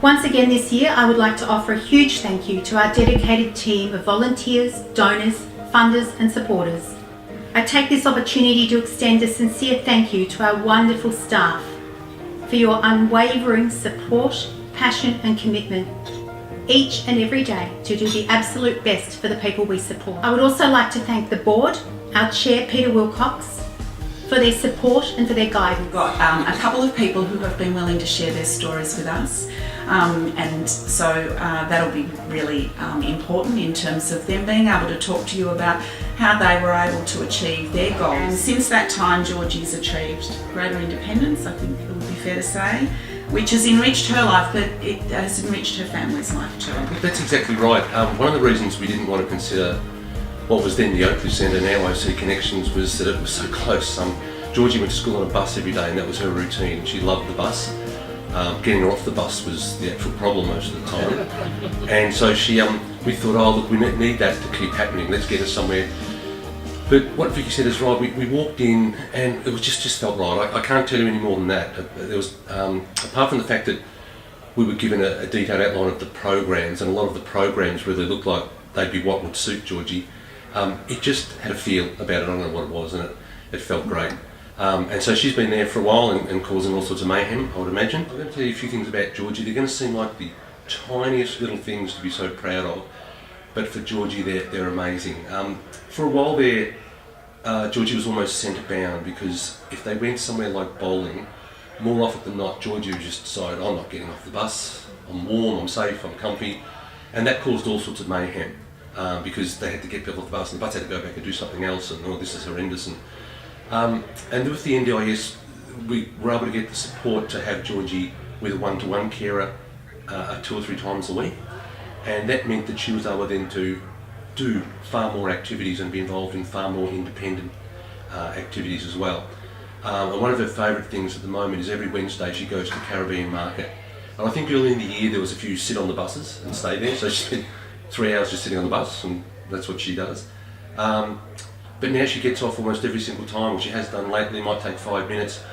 Once again this year, I would like to offer a huge thank you to our dedicated team of volunteers, donors, funders and supporters. I take this opportunity to extend a sincere thank you to our wonderful staff for your unwavering support, passion and commitment each and every day to do the absolute best for the people we support. I would also like to thank the board, our chair Peter Wilcox, for their support and for their guidance. We've got a couple of people who have been willing to share their stories with us, and so that'll be really important in terms of them being able to talk to you about how they were able to achieve their goals. And since that time, Georgie's achieved greater independence, I think it would be fair to say, which has enriched her life, but it has enriched her family's life too. That's exactly right. One of the reasons we didn't want to consider what was then the Oakley Centre, now OC Connections, was that it was so close. Georgie went to school on a bus every day and that was her routine. She loved the bus. Getting her off the bus was the actual problem most of the time. And so we thought, oh look, we need that to keep happening, let's get her somewhere. But what Vicky said is right, we walked in and it was just felt right. I can't tell you any more than that. There was, apart from the fact that we were given a detailed outline of the programs, and a lot of the programs really looked like they'd be what would suit Georgie. It just had a feel about it. I don't know what it was, and it felt great. And so she's been there for a while and causing all sorts of mayhem, I would imagine. I'm going to tell you a few things about Georgie. They're going to seem like the tiniest little things to be so proud of, but for Georgie they're amazing. For a while there, Georgie was almost centre bound, because if they went somewhere like bowling, more often than not Georgie would just decide, I'm not getting off the bus, I'm warm, I'm safe, I'm comfy, and that caused all sorts of mayhem. Because they had to get people off the bus and the bus had to go back and do something else, and oh, this is horrendous. And with the NDIS, we were able to get the support to have Georgie with a one-to-one carer 2 or 3 times a week, and that meant that she was able then to do far more activities and be involved in far more independent activities as well. And one of her favourite things at the moment is every Wednesday she goes to the Caribbean market, and I think early in the year there was a few sit on the buses and stay there, so she spent 3 hours just sitting on the bus, and that's what she does. But now she gets off almost every single time, which she has done lately. It might take 5 minutes.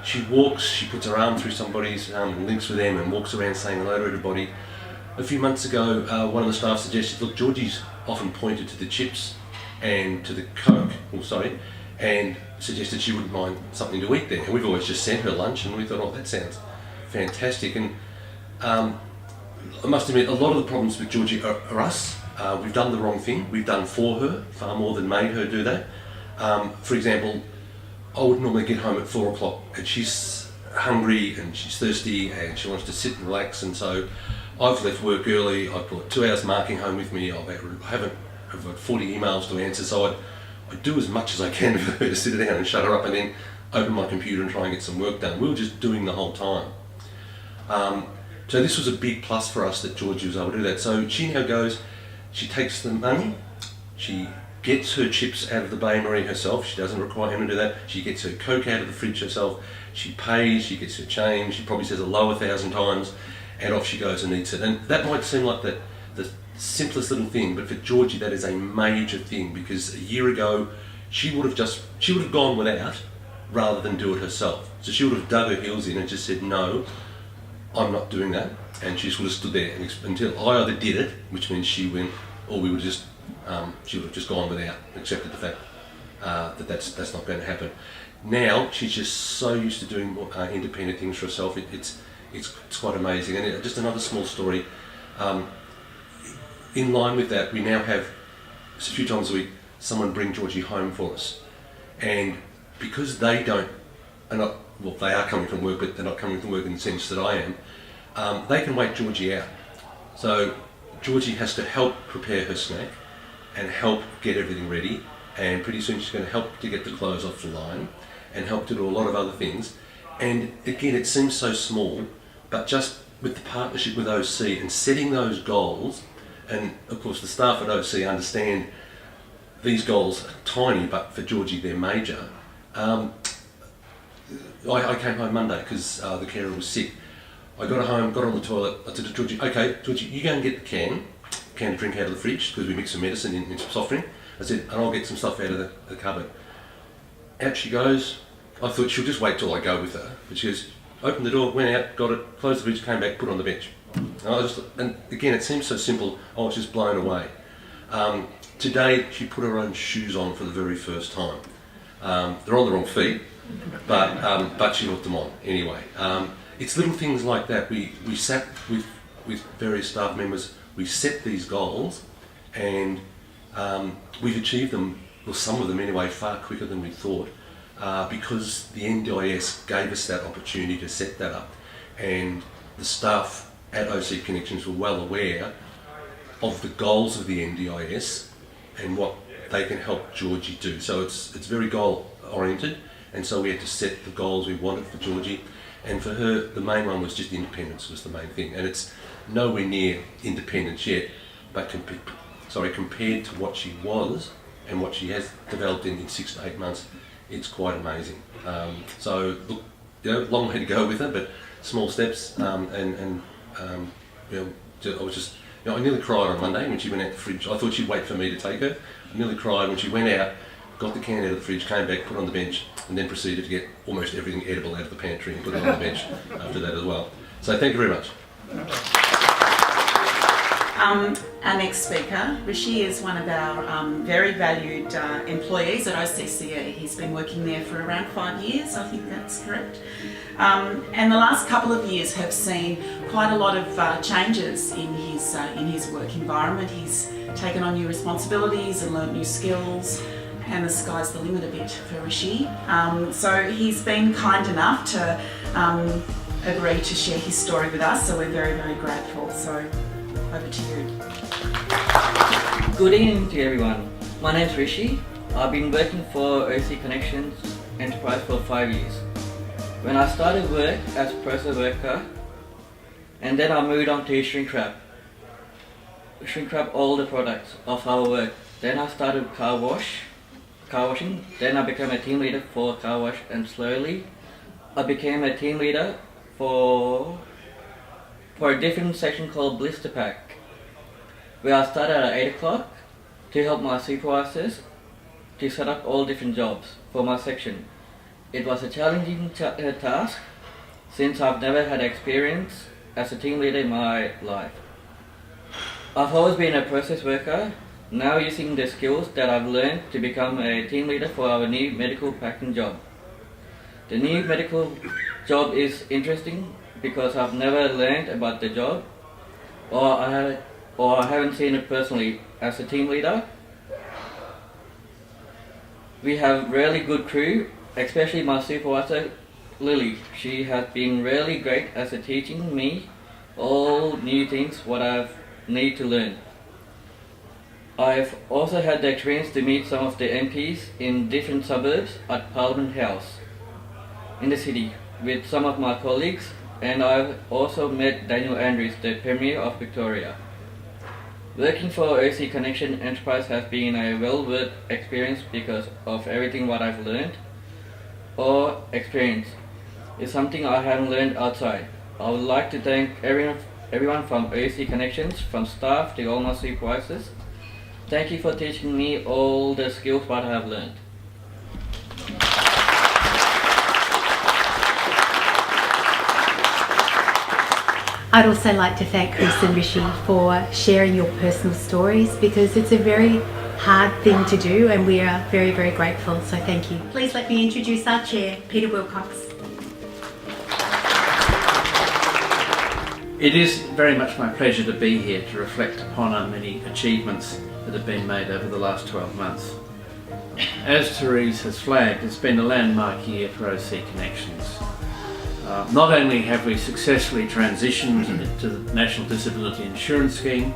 She walks, she puts her arm through somebody's, links with them and walks around saying hello to everybody. A few months ago, one of the staff suggested, look, Georgie's often pointed to the chips and to the Coke, and suggested she wouldn't mind something to eat there. And we've always just sent her lunch, and we thought, oh, that sounds fantastic. And I must admit, a lot of the problems with Georgie are us. We've done the wrong thing. We've done for her far more than made her do that. For example, I would normally get home at 4 o'clock and she's hungry and she's thirsty and she wants to sit and relax, and so I've left work early. I've brought 2 hours marking home with me. I've got 40 emails to answer, so I do as much as I can for her to sit down and shut her up and then open my computer and try and get some work done. We were just doing the whole time. So this was a big plus for us that Georgie was able to do that. So she now goes, she takes the money, she gets her chips out of the Bay Marie herself, she doesn't require him to do that, she gets her Coke out of the fridge herself, she pays, she gets her change, she probably says hello 1,000 times, and off she goes and eats it. And that might seem like the simplest little thing, but for Georgie that is a major thing, because a year ago she would have gone without rather than do it herself. So she would have dug her heels in and just said, no, I'm not doing that. And she sort of stood there until I either did it, which means she went, or we would just, she would have just gone without, accepted the fact that that's not going to happen. Now she's just so used to doing independent things for herself. It's quite amazing. And just another small story. In line with that, we now have a few times a week someone bring Georgie home for us, and because they are coming from work, but they're not coming from work in the sense that I am. They can wait Georgie out. So Georgie has to help prepare her snack and help get everything ready, and pretty soon she's going to help to get the clothes off the line and help to do a lot of other things. And again, it seems so small, but just with the partnership with OC and setting those goals, and of course the staff at OC understand these goals are tiny, but for Georgie they're major. I came home Monday because the carer was sick. I got home, got on the toilet, I said to Georgie, okay, Georgie, you go and get the can to drink out of the fridge, because we mix some medicine in some soft drink. I said, and I'll get some stuff out of the cupboard. Out she goes. I thought she'll just wait till I go with her, but she goes, opened the door, went out, got it, closed the fridge, came back, put it on the bench. And again, it seems so simple. I was just blown away. Today, she put her own shoes on for the very first time. They're on the wrong feet, but she put them on anyway. It's little things like that. We sat with various staff members, we set these goals, and we've achieved them, well, some of them anyway, far quicker than we thought, because the NDIS gave us that opportunity to set that up. And the staff at OC Connections were well aware of the goals of the NDIS and what they can help Georgie do. So it's very goal oriented, and so we had to set the goals we wanted for Georgie. And for her, the main one was just independence was the main thing. And it's nowhere near independence yet, but compared to what she was and what she has developed in 6 to 8 months, it's quite amazing. So look, long way to go with her, but small steps. I was just, I nearly cried on Monday when she went out the fridge. I thought she'd wait for me to take her. I nearly cried when she went out, got the can out of the fridge, came back, put it on the bench, and then proceeded to get almost everything edible out of the pantry and put it on the bench after that as well. So thank you very much. Our next speaker, Rishi, is one of our very valued employees at OCCE. He's been working there for around 5 years, I think that's correct. And the last couple of years have seen quite a lot of changes in his work environment. He's taken on new responsibilities and learnt new skills, and the sky's the limit a bit for Rishi. So he's been kind enough to agree to share his story with us, so we're very, very grateful. So over to you. Good evening to everyone. My name's Rishi. I've been working for OC Connections Enterprise for 5 years. When I started work as a process worker, and then I moved on to shrink wrap all the products of our work. Then I started car washing. Then I became a team leader for car wash, and slowly I became a team leader for a different section called Blister Pack, where I started at 8 o'clock to help my supervisors to set up all different jobs for my section. It was a challenging task since I've never had experience as a team leader in my life. I've always been a process worker, now using the skills that I've learned to become a team leader for our new medical packing job. The new medical job is interesting because I've never learned about the job, or I haven't seen it personally. As a team leader, we have really good crew, especially my supervisor Lily. She has been really great as teaching me all new things what I need to learn. I've also had the experience to meet some of the MPs in different suburbs at Parliament House in the city with some of my colleagues, and I've also met Daniel Andrews, the Premier of Victoria. Working for OC Connection Enterprise has been a well-worth experience because of everything what I've learned or experienced. It's something I haven't learned outside. I would like to thank everyone from OC Connections, from staff to all my supervisors. Thank you for teaching me all the skills what I have learned. I'd also like to thank Chris and Rishi for sharing your personal stories, because it's a very hard thing to do and we are very, very grateful, so thank you. Please let me introduce our chair, Peter Wilcox. It is very much my pleasure to be here to reflect upon our many achievements that have been made over the last 12 months. As Therese has flagged, it's been a landmark year for OC Connections. Not only have we successfully transitioned to the National Disability Insurance Scheme,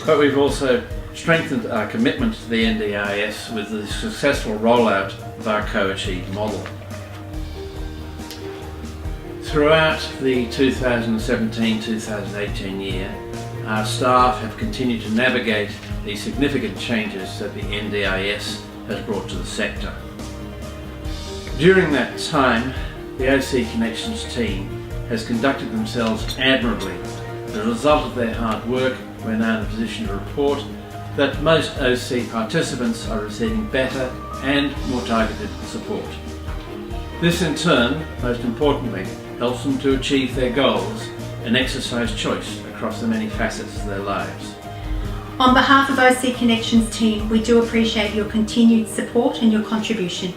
but we've also strengthened our commitment to the NDIS with the successful rollout of our co-achieved model. Throughout the 2017-2018 year, our staff have continued to navigate the significant changes that the NDIS has brought to the sector. During that time, the OC Connections team has conducted themselves admirably. As a result of their hard work, we're now in a position to report that most OC participants are receiving better and more targeted support. This in turn, most importantly, helps them to achieve their goals and exercise choice across the many facets of their lives. On behalf of OC Connections team, we do appreciate your continued support and your contribution.